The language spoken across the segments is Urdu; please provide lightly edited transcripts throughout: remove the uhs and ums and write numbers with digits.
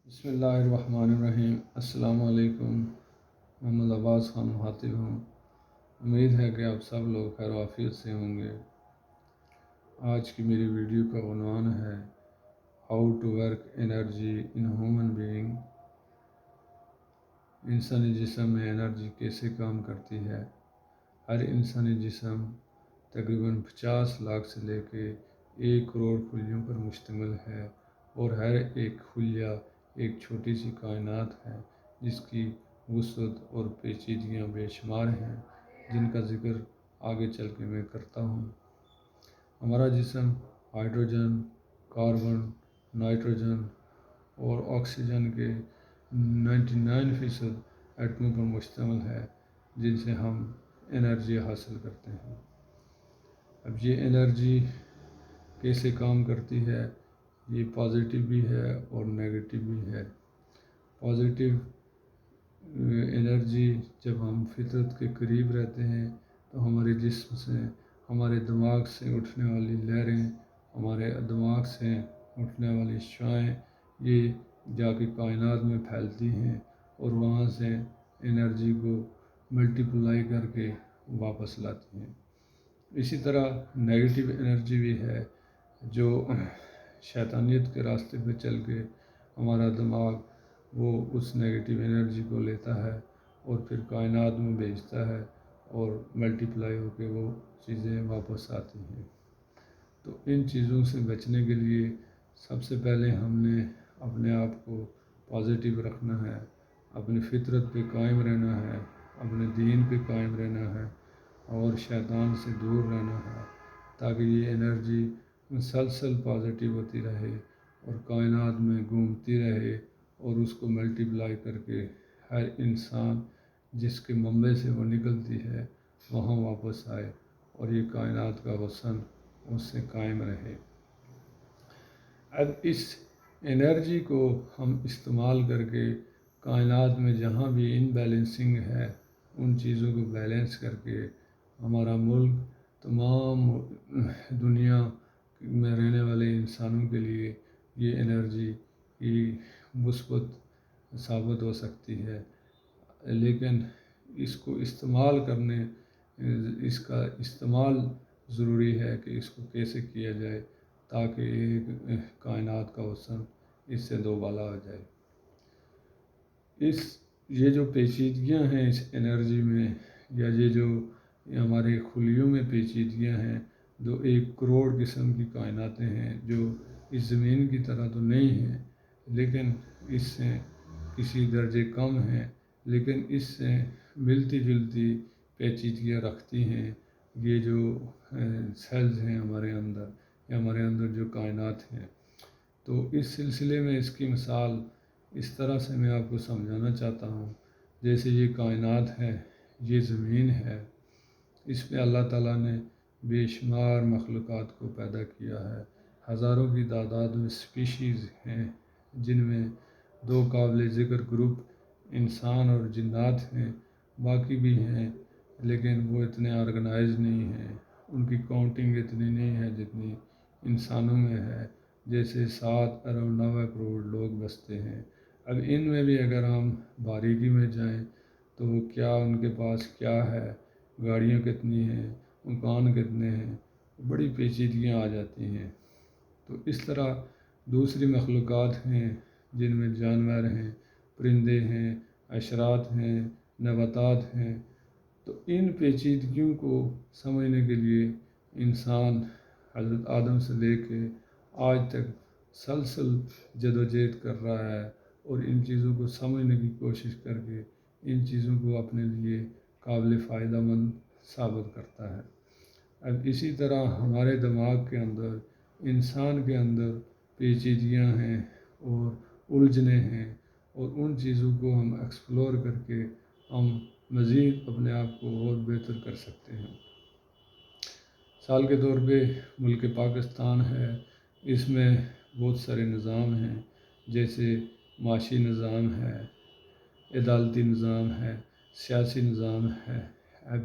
بسم اللہ الرحمن الرحیم۔ السلام علیکم۔ محمد عباس خان مخاطب ہوں۔ امید ہے کہ آپ سب لوگ خیر و عافیت سے ہوں گے۔ آج کی میری ویڈیو کا عنوان ہے how to work energy in human being. انسانی جسم میں انرجی کیسے کام کرتی ہے۔ ہر انسانی جسم تقریباً 50 لاکھ سے لے کے 1 کروڑ خلیوں پر مشتمل ہے، اور ہر ایک خلیہ ایک چھوٹی سی کائنات ہے جس کی وسعت اور پیچیدگیاں بے شمار ہیں، جن کا ذکر آگے چل کے میں کرتا ہوں۔ ہمارا جسم ہائیڈروجن، کاربن، نائٹروجن اور آکسیجن کے 99% ایٹموں پر مشتمل ہے، جن سے ہم انرجی حاصل کرتے ہیں۔ اب یہ انرجی کیسے کام کرتی ہے؟ یہ پازیٹیو بھی ہے اور نیگیٹیو بھی ہے۔ پازیٹیو انرجی جب ہم فطرت کے قریب رہتے ہیں تو ہمارے جسم سے، ہمارے دماغ سے اٹھنے والی لہریں، ہمارے دماغ سے اٹھنے والی شعاعیں یہ جا کے کائنات میں پھیلتی ہیں اور وہاں سے انرجی کو ملٹیپلائی کر کے واپس لاتی ہیں۔ اسی طرح نیگیٹیو انرجی بھی ہے، جو شیطانیت کے راستے پہ چل کے ہمارا دماغ وہ اس نیگیٹیو انرجی کو لیتا ہے اور پھر کائنات میں بھیجتا ہے اور ملٹیپلائی ہو کے وہ چیزیں واپس آتی ہیں۔ تو ان چیزوں سے بچنے کے لیے سب سے پہلے ہم نے اپنے آپ کو پازیٹیو رکھنا ہے، اپنی فطرت پہ قائم رہنا ہے، اپنے دین پہ قائم رہنا ہے اور شیطان سے دور رہنا ہے، تاکہ یہ انرجی مسلسل پازیٹیو ہوتی رہے اور کائنات میں گھومتی رہے اور اس کو ملٹیپلائی کر کے ہر انسان جس کے منبع سے وہ نکلتی ہے وہاں واپس آئے اور یہ کائنات کا حسن اس سے قائم رہے۔ اب اس انرجی کو ہم استعمال کر کے کائنات میں جہاں بھی ان بیلنسنگ ہے ان چیزوں کو بیلنس کر کے ہمارا ملک تمام دنیا میں رہنے والے انسانوں کے لیے یہ انرجی کی مثبت ثابت ہو سکتی ہے۔ لیکن اس کو استعمال کرنے، اس کا استعمال ضروری ہے کہ اس کو کیسے کیا جائے تاکہ ایک کائنات کا حسن اس سے دوبالا ہو جائے۔ یہ جو پیچیدگیاں ہیں اس انرجی میں، یا یہ جو ہمارے خلیوں میں پیچیدگیاں ہیں، 1 کروڑ قسم کی کائناتیں ہیں جو اس زمین کی طرح تو نہیں ہیں لیکن اس سے کسی درجے کم ہیں، لیکن اس سے ملتی جلتی پیچیدگیاں رکھتی ہیں۔ یہ جو سیلز ہیں ہمارے اندر، یا ہمارے اندر جو کائنات ہیں، تو اس سلسلے میں اس کی مثال اس طرح سے میں آپ کو سمجھانا چاہتا ہوں، جیسے یہ کائنات ہے، یہ زمین ہے، اس پہ اللہ تعالیٰ نے بے شمار مخلوقات کو پیدا کیا ہے۔ ہزاروں کی تعداد میں سپیشیز ہیں، جن میں 2 قابل ذکر گروپ انسان اور جنات ہیں، باقی بھی ہیں لیکن وہ اتنے آرگنائز نہیں ہیں، ان کی کاؤنٹنگ اتنی نہیں ہے جتنی انسانوں میں ہے۔ جیسے 7 ارب 9 کروڑ لوگ بستے ہیں۔ اب ان میں بھی اگر ہم باریکی میں جائیں تو کیا ان کے پاس کیا ہے، گاڑیاں کتنی ہیں، مکان کتنے ہیں، بڑی پیچیدگیاں آ جاتی ہیں۔ تو اس طرح دوسری مخلوقات ہیں جن میں جانور ہیں، پرندے ہیں، حشرات ہیں، نباتات ہیں۔ تو ان پیچیدگیوں کو سمجھنے کے لیے انسان حضرت آدم سے لے کے آج تک سلسل جدوجہد کر رہا ہے اور ان چیزوں کو سمجھنے کی کوشش کر کے ان چیزوں کو اپنے لیے قابل فائدہ مند ثابت کرتا ہے۔ اب اسی طرح ہمارے دماغ کے اندر، انسان کے اندر پیچیدگیاں ہیں اور الجھنیں ہیں، اور ان چیزوں کو ہم ایکسپلور کر کے ہم مزید اپنے آپ کو اور بہتر کر سکتے ہیں۔ مثال کے طور پہ ملک پاکستان ہے، اس میں بہت سارے نظام ہیں، جیسے معاشی نظام ہے، عدالتی نظام ہے، سیاسی نظام ہے۔ اب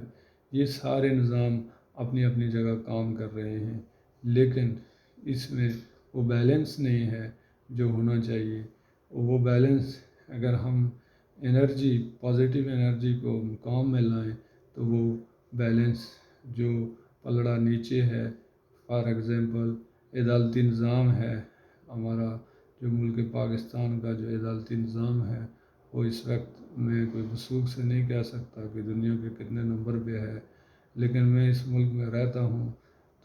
یہ سارے نظام اپنی اپنی جگہ کام کر رہے ہیں، لیکن اس میں وہ بیلنس نہیں ہے جو ہونا چاہیے۔ وہ بیلنس اگر ہم انرجی پازیٹیو انرجی کو کام میں لائیں تو وہ بیلنس جو پلڑا نیچے ہے، فار ایگزامپل عدالتی نظام ہے ہمارا، جو ملک پاکستان کا جو عدالتی نظام ہے وہ اس وقت میں کوئی وثوق سے نہیں کہہ سکتا کہ دنیا کے کتنے نمبر پہ ہے، لیکن میں اس ملک میں رہتا ہوں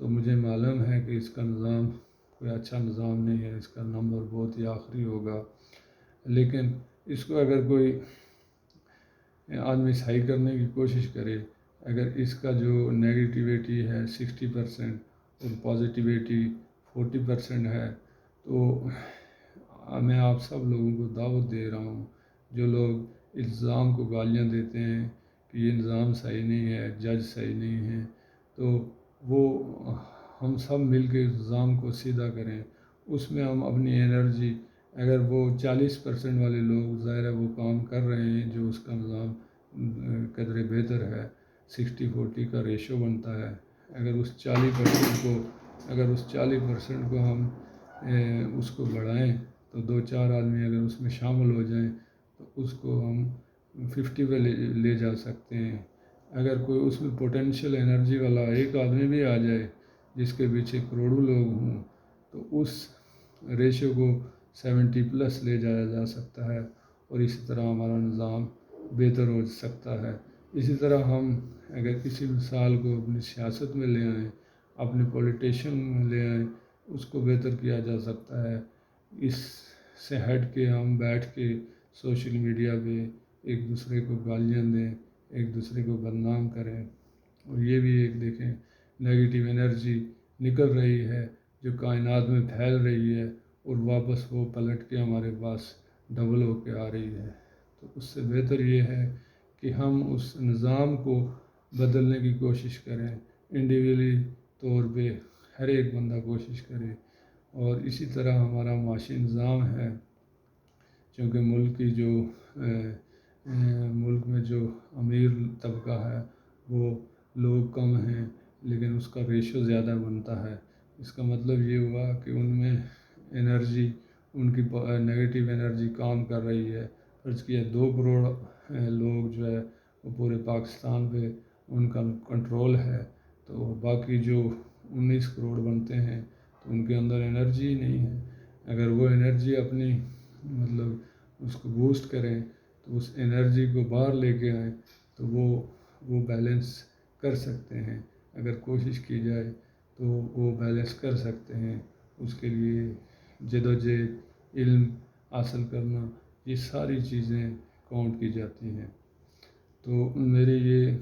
تو مجھے معلوم ہے کہ اس کا نظام کوئی اچھا نظام نہیں ہے، اس کا نمبر بہت ہی آخری ہوگا۔ لیکن اس کو اگر کوئی آدمی صحیح کرنے کی کوشش کرے، اگر اس کا جو نیگیٹیویٹی ہے 60% اور پازیٹیویٹی 40% ہے، تو میں آپ سب لوگوں کو دعوت دے رہا ہوں، جو لوگ اس نظام کو گالیاں دیتے ہیں کہ یہ نظام صحیح نہیں ہے، جج صحیح نہیں ہے، تو وہ ہم سب مل کے اس نظام کو سیدھا کریں، اس میں ہم اپنی انرجی، اگر وہ 40% والے لوگ ظاہر ہے وہ کام کر رہے ہیں جو اس کا نظام قدرے بہتر ہے، 60-40 کا ریشو بنتا ہے، اگر اس 40% کو ہم اس کو بڑھائیں تو 2-4 آدمی اگر اس میں شامل ہو جائیں تو اس کو ہم 50 پہ لے جا سکتے ہیں۔ اگر کوئی اس میں پوٹینشیل انرجی والا ایک آدمی بھی آ جائے جس کے پیچھے کروڑوں لوگ ہوں تو اس ریشو کو 70+ لے جایا جا سکتا ہے، اور اسی طرح ہمارا نظام بہتر ہو سکتا ہے۔ اسی طرح ہم اگر کسی مثال کو اپنی سیاست میں لے آئیں، اپنے پولیٹیشین میں لے آئیں، اس کو بہتر کیا جا سکتا ہے۔ اس سے ہٹ کے ہم بیٹھ کے سوشل میڈیا پہ ایک دوسرے کو گالیاں دیں، ایک دوسرے کو بدنام کریں، اور یہ بھی ایک دیکھیں نیگیٹو انرجی نکل رہی ہے جو کائنات میں پھیل رہی ہے، اور واپس وہ پلٹ کے ہمارے پاس ڈبل ہو کے آ رہی ہے۔ تو اس سے بہتر یہ ہے کہ ہم اس نظام کو بدلنے کی کوشش کریں، انڈیویجولی طور پہ ہر ایک بندہ کوشش کرے، اور اسی طرح ہمارا معاشی نظام ہے، چونکہ ملک میں جو امیر طبقہ ہے وہ لوگ کم ہیں لیکن اس کا ریشو زیادہ بنتا ہے، اس کا مطلب یہ ہوا کہ ان میں انرجی، ان کی نیگیٹو انرجی کام کر رہی ہے۔ فرض کیا 2 کروڑ لوگ جو ہے وہ پورے پاکستان پہ ان کا کنٹرول ہے، تو باقی جو 19 کروڑ بنتے ہیں تو ان کے اندر انرجی ہی نہیں ہے۔ اگر وہ انرجی اپنی مطلب اس کو بوسٹ کریں تو اس انرجی کو باہر لے کے آئیں تو وہ بیلنس کر سکتے ہیں، اگر کوشش کی جائے تو وہ بیلنس کر سکتے ہیں۔ اس کے لیے جدوجہد، علم حاصل کرنا، یہ ساری چیزیں کاؤنٹ کی جاتی ہیں۔ تو میری یہ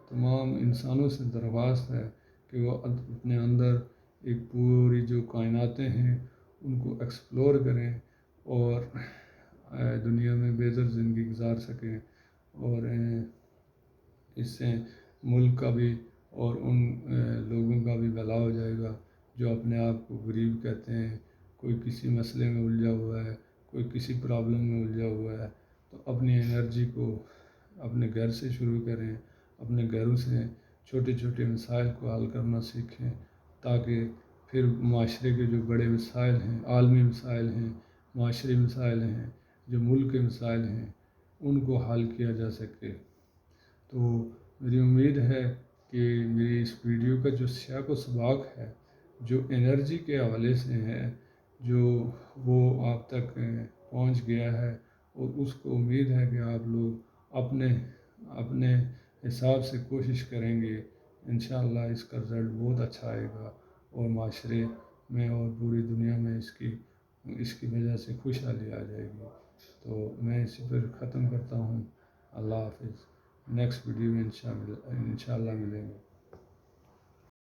تمام انسانوں سے درخواست ہے کہ وہ اپنے اندر ایک پوری جو کائناتیں ہیں ان کو ایکسپلور کریں اور دنیا میں بہتر زندگی گزار سکیں، اور اس سے ملک کا بھی اور ان لوگوں کا بھی بھلا ہو جائے گا جو اپنے آپ کو غریب کہتے ہیں، کوئی کسی مسئلے میں الجھا ہوا ہے، کوئی کسی پرابلم میں الجھا ہوا ہے، تو اپنی انرجی کو اپنے گھر سے شروع کریں، اپنے گھروں سے چھوٹے چھوٹے مسائل کو حل کرنا سیکھیں، تاکہ پھر معاشرے کے جو بڑے مسائل ہیں، عالمی مسائل ہیں، معاشرے مسائل ہیں، جو ملک کے مسائل ہیں، ان کو حل کیا جا سکے۔ تو میری امید ہے کہ میری اس ویڈیو کا جو سیاق و سباق ہے، جو انرجی کے حوالے سے ہے، جو وہ آپ تک پہنچ گیا ہے، اور اس کو امید ہے کہ آپ لوگ اپنے حساب سے کوشش کریں گے، انشاءاللہ اس کا رزلٹ بہت اچھا آئے گا، اور معاشرے میں اور پوری دنیا میں اس کی وجہ سے خوشحالی آ جائے گی۔ تو میں اسی پر ختم کرتا ہوں۔ اللہ حافظ۔ نیکسٹ ویڈیو میں انشاءاللہ ملیں گے۔